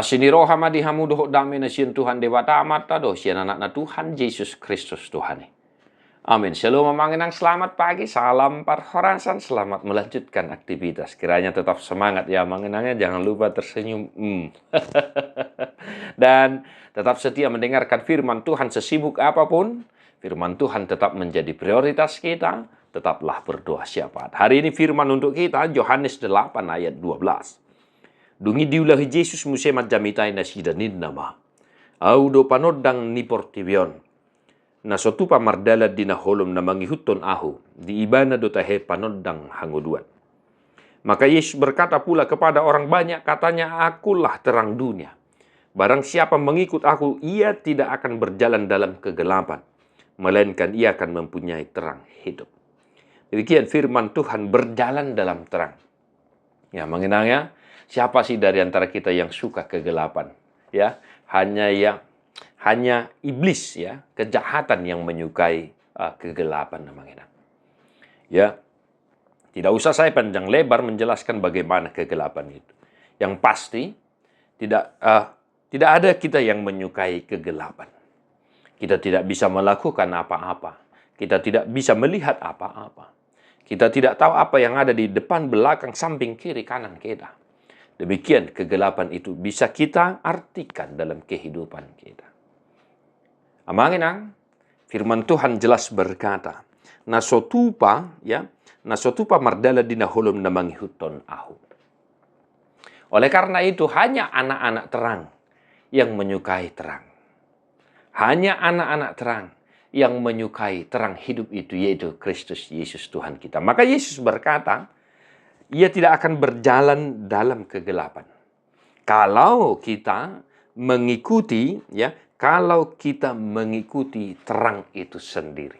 Asini roha madi hamu doh dame na sian Tuhan dewata amata doh sian anak na Tuhan Yesus Kristus Tuhan. Amin. Shalom manginang, selamat pagi, salam parhorasan, selamat melanjutkan aktivitas. Kiranya tetap semangat ya manginangnya, jangan lupa tersenyum. Dan tetap setia mendengarkan firman Tuhan sesibuk apapun. Firman Tuhan tetap menjadi prioritas kita. Tetaplah berdoa syafaat. Hari ini firman untuk kita Yohanes 8 ayat 12. Dungi diulahi Yesus musemat jamitai na sidanin nama. Audo panodang ni portibion. Na sotupa mardala dina holom na mangihuton ahu. Di ibana do tahe panodang hanguduan. Maka Yesus berkata pula kepada orang banyak, katanya, akulah terang dunia. Barang siapa mengikut aku, ia tidak akan berjalan dalam kegelapan. Melainkan ia akan mempunyai terang hidup. Demikian firman Tuhan, berjalan dalam terang. Ya, mengenangnya, siapa sih dari antara kita yang suka kegelapan? Ya, hanya iblis, ya, kejahatan yang menyukai kegelapan namanya. Ya, tidak usah saya panjang lebar menjelaskan bagaimana kegelapan itu. Yang pasti tidak ada kita yang menyukai kegelapan. Kita tidak bisa melakukan apa-apa. Kita tidak bisa melihat apa-apa. Kita tidak tahu apa yang ada di depan, belakang, samping, kiri, kanan kita. Demikian kegelapan itu bisa kita artikan dalam kehidupan kita. Amanginang, firman Tuhan jelas berkata, nasotupa mardala dina holom na manghihuton ahu. Oleh karena itu hanya anak-anak terang yang menyukai terang. Hanya anak-anak terang yang menyukai terang hidup itu, yaitu Kristus Yesus Tuhan kita. Maka Yesus berkata, ia tidak akan berjalan dalam kegelapan. Kalau kita mengikuti, terang itu sendiri.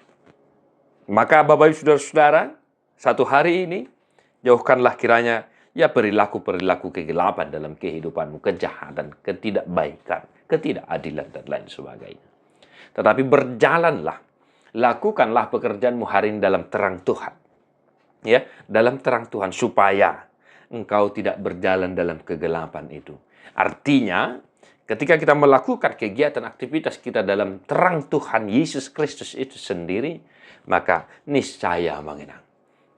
Maka Bapak Ibu Saudara-saudara, satu hari ini, jauhkanlah kiranya perilaku-perilaku kegelapan dalam kehidupanmu, kejahatan, ketidakbaikan, ketidakadilan, dan lain sebagainya. Tetapi berjalanlah, lakukanlah pekerjaanmu hari ini dalam terang Tuhan. Ya, dalam terang Tuhan, supaya engkau tidak berjalan dalam kegelapan itu. Artinya, ketika kita melakukan kegiatan aktivitas kita dalam terang Tuhan Yesus Kristus itu sendiri, maka niscaya mengenang.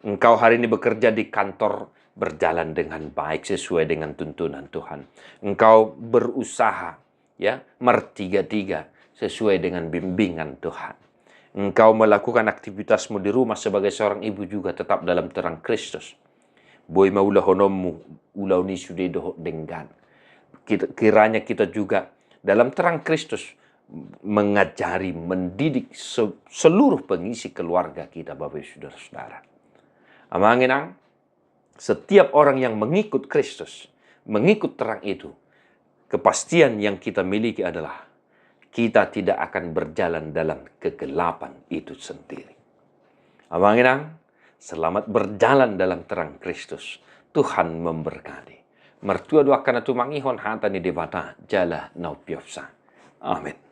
Engkau hari ini bekerja di kantor, berjalan dengan baik sesuai dengan tuntunan Tuhan. Engkau berusaha, mertiga-tiga sesuai dengan bimbingan Tuhan. Engkau melakukan aktivitasmu di rumah sebagai seorang ibu juga tetap dalam terang Kristus. Boy maulahonomu ulau ni sudedo denggan. Kiranya kita juga dalam terang Kristus mengajari, mendidik seluruh pengisi keluarga kita, Bapak Ibu Saudara-saudara. Amanginang, setiap orang yang mengikut Kristus, mengikut terang itu, kepastian yang kita miliki adalah kita tidak akan berjalan dalam kegelapan itu sendiri. Amanginang, selamat berjalan dalam terang Kristus. Tuhan memberkati. Mertua doakan atu mangihon hatani debata jala naupiopsa. Amin.